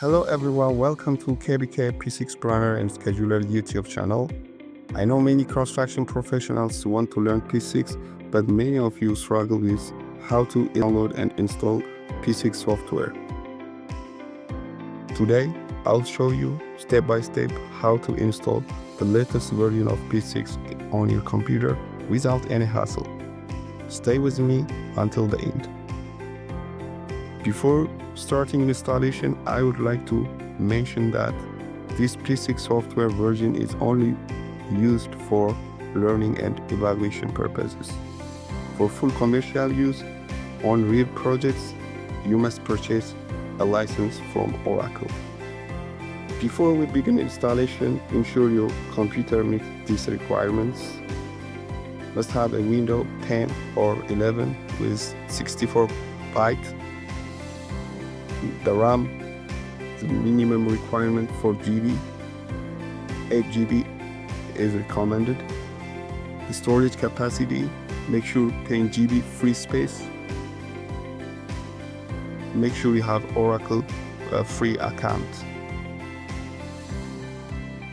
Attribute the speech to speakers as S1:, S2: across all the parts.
S1: Hello everyone, welcome to KBK P6 Planner and Scheduler YouTube channel. I know many construction professionals want to learn P6, but many of you struggle with how to download and install P6 software. Today, I'll show you step by step how to install the latest version of P6 on your computer without any hassle. Stay with me until the end. Before starting installation, I would like to mention that this P6 software version is only used for learning and evaluation purposes. For full commercial use on real projects, you must purchase a license from Oracle. Before we begin installation, ensure your computer meets these requirements. Must have a Windows 10 or 11 with 64 bytes. The RAM, the minimum requirement for GB, 8 GB is recommended. The storage capacity, make sure 10 GB free space. Make sure you have Oracle free account.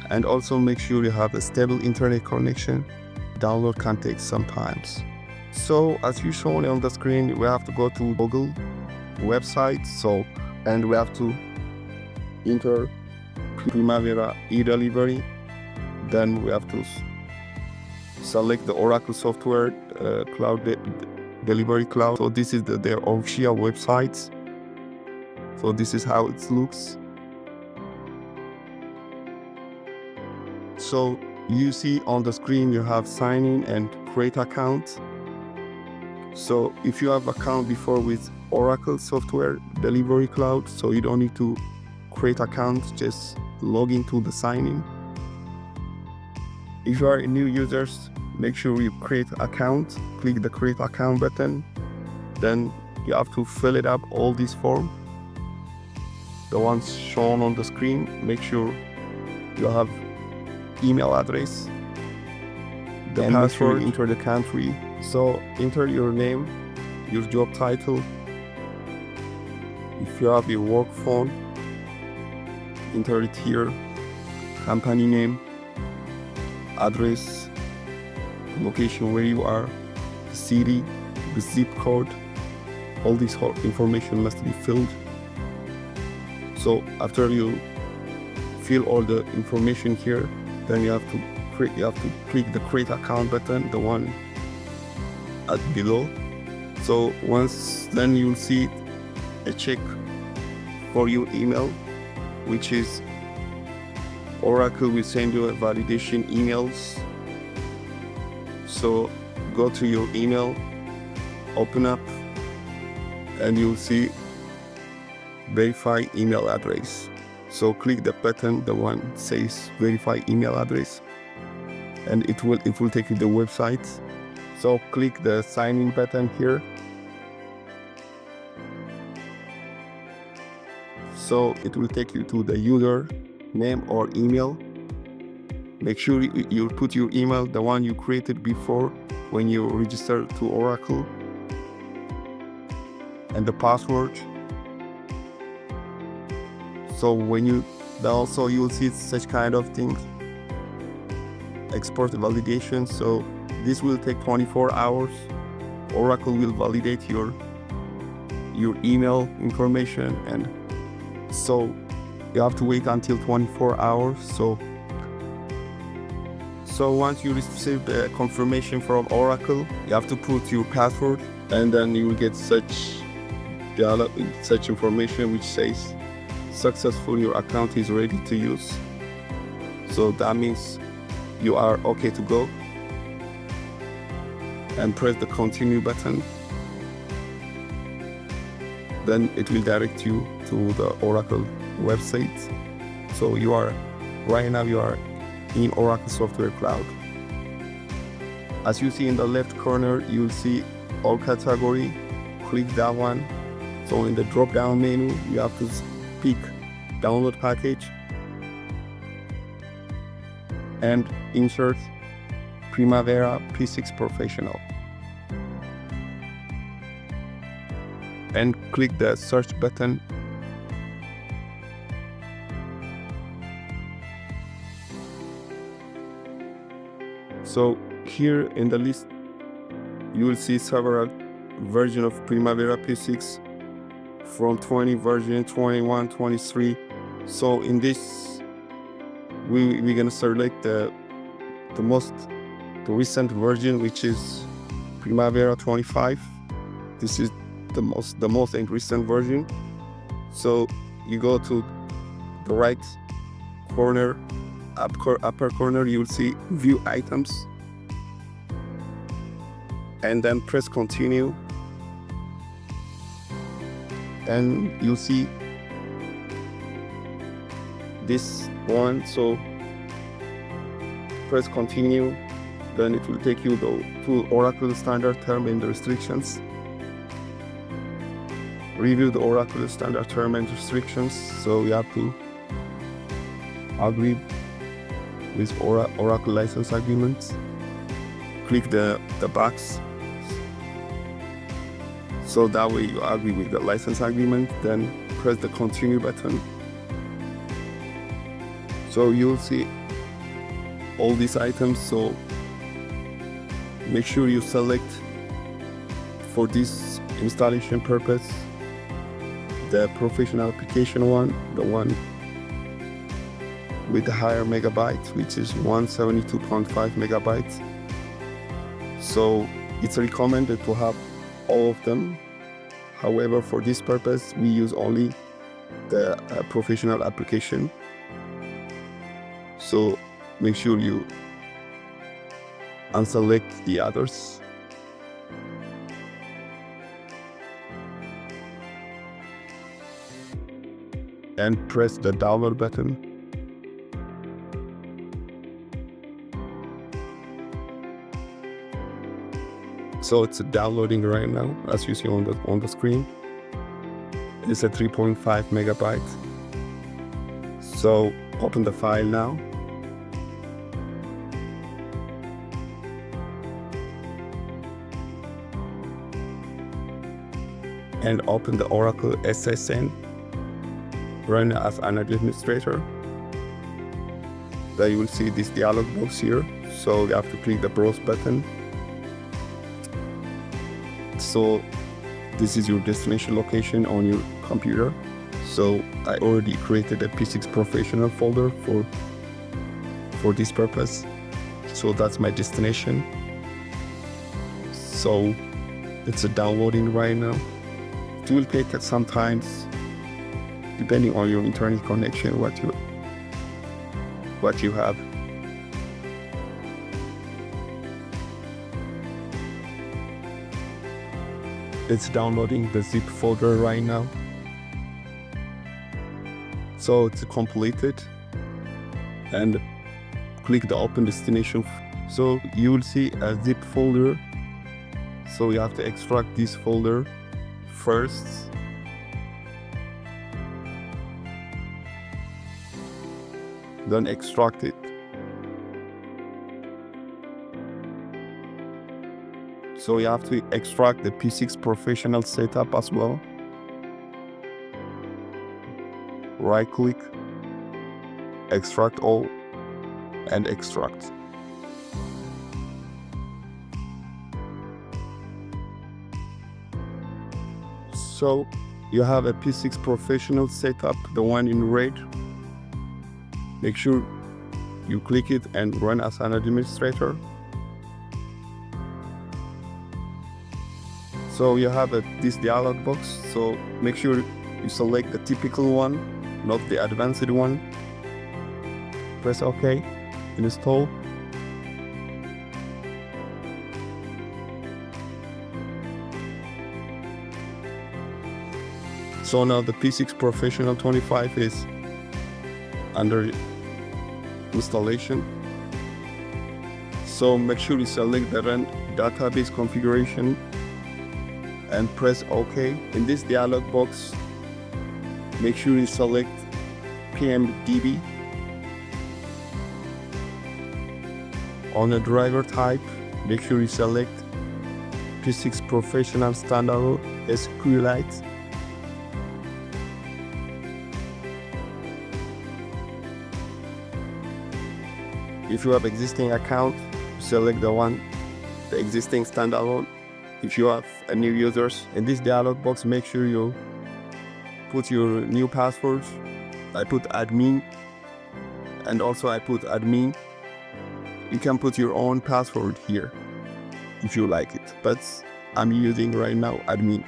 S1: And also make sure you have a stable internet connection. Download can take some time. So as you shown on the screen, we have to go to Google website, and we have to enter Primavera e-delivery. Then we have to select the Oracle software cloud delivery cloud. So this is their official website. So this is how it looks. So you see on the screen you have sign in and create account. So if you have account before with Oracle software delivery cloud, so you don't need to create account, just log into the sign in. If you are a new users, make sure you create account, click the create account button. Then you have to fill it up, all these form, the ones shown on the screen. Make sure you have email address, the password, enter the country. So enter your name, your job title. If you have your work phone, enter it here. Company name, address, location where you are, the city, the zip code. All this information must be filled. So after you fill all the information here, then you have to click the create account button, the one at below. So once then you'll see a check for your email, which is Oracle will send you a validation emails. So go to your email, open up, and you'll see verify email address. So click the button, the one says verify email address, and it will take you to the website. So click the sign in button here. So it will take you to the user name or email. Make sure you put your email, the one you created before when you registered to Oracle, and the password. So when you also you will see such kind of things, export validation. So this will take 24 hours. Oracle will validate your email information, and so you have to wait until 24 hours. So once you receive the confirmation from Oracle, you have to put your password, and then you will get such information which says successful, your account is ready to use. So that means you are okay to go, and press the continue button. Then it will direct you to the Oracle website. So right now you are in Oracle Software Cloud. As you see in the left corner, you'll see all category. Click that one. So in the drop down menu, you have to pick download package and insert Primavera P6 Professional, and click the search button So here in the list, you will see several versions of Primavera P6 from 20 version, 21, 23. So in this, we're gonna select the recent version, which is Primavera 25. This is the most recent version. So you go to the right corner, upper corner, you will see view items, and then press continue, and you'll see this one. So press continue, then it will take you to Oracle standard term and restrictions. Review the Oracle standard term and restrictions. So you have to agree with Oracle license agreements. Click the box, so that way you agree with the license agreement. Then press the continue button. So you'll see all these items. So make sure you select, for this installation purpose, the professional application one, the one with the higher megabyte, which is 172.5 megabytes. So it's recommended to have all of them. However, for this purpose, we use only the professional application. So make sure you unselect the others. And press the download button. So it's downloading right now, as you see on the screen. It's a 3.5 megabyte. So open the file now. And open the Oracle SSN. Run as an administrator. Then you will see this dialog box here. So you have to click the browse button. So this is your destination location on your computer. So I already created a P6 professional folder for this purpose. So that's my destination. So it's downloading right now. It will take some time, depending on your internet connection, what you have. It's downloading the zip folder right now. So it's completed, and click the open destination. So you will see a zip folder. So you have to extract this folder first. Then extract it. So you have to extract the P6 professional setup as well. Right click, extract all, and extract. So you have a P6 professional setup, the one in red. Make sure you click it and run as an administrator. So you have this dialog box. So make sure you select the typical one, not the advanced one. Press OK, install. So now the P6 Professional 25 is under installation. So make sure you select the run database configuration and press OK. In this dialog box, make sure you select PMDB. On the driver type, make sure you select P6 Professional Standalone SQLite. If you have existing account, select the existing standalone. If you have a new users, in this dialog box, make sure you put your new passwords. I put admin, and also I put admin. You can put your own password here if you like it, but I'm using right now admin.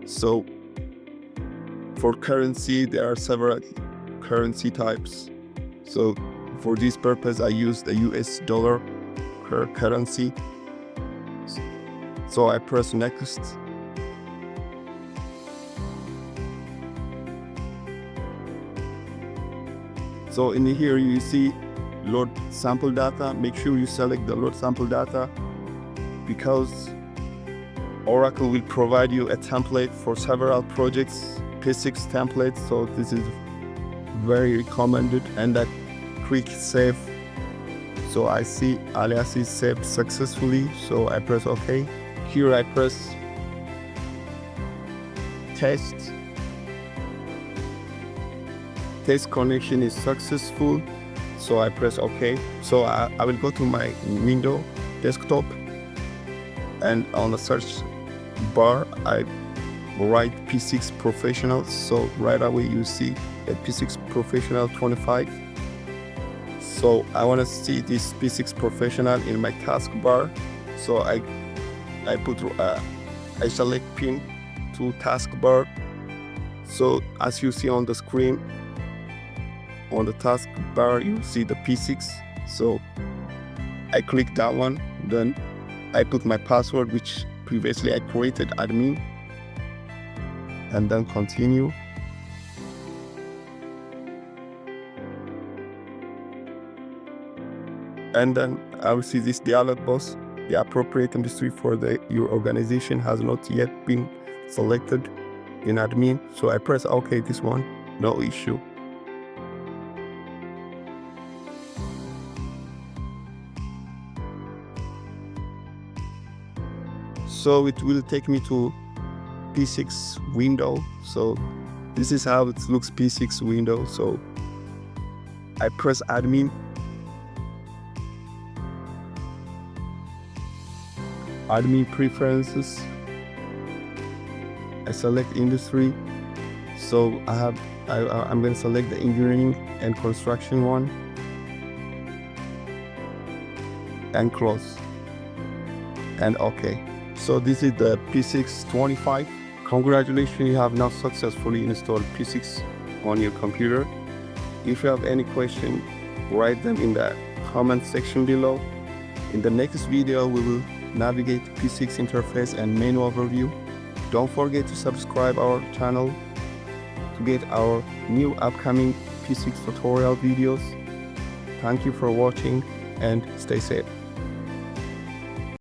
S1: So for currency, there are several currency types. So for this purpose, I use the US dollar currency. So I press next. So in here you see load sample data. Make sure you select the load sample data, because Oracle will provide you a template for several projects, P6 templates. So this is very recommended, and that quick save. So I see alias is saved successfully. So I press OK. Here I press test. Test connection is successful. So I press OK. So I will go to my window desktop, and on the search bar I write P6 Professional. So right away you see a P6 Professional 25. So I want to see this P6 Professional in my taskbar. So I select pin to taskbar. So as you see on the screen, on the taskbar you see the P6. So I click that one, then I put my password, which previously I created admin, and then continue. And then I will see this dialog box. The appropriate industry for your organization has not yet been selected in admin. So I press OK, this one, no issue. So it will take me to P6 window. So this is how it looks, P6 window. So I press admin. Admin preferences. I select industry. So I'm going to select the engineering and construction one, and close, and OK. So this is the P6 25. Congratulations, you have now successfully installed P6 on your computer. If you have any question, write them in the comment section below. In the next video, we will navigate P6 interface and menu overview. Don't forget to subscribe our channel to get our new upcoming P6 tutorial videos. Thank you for watching, and stay safe.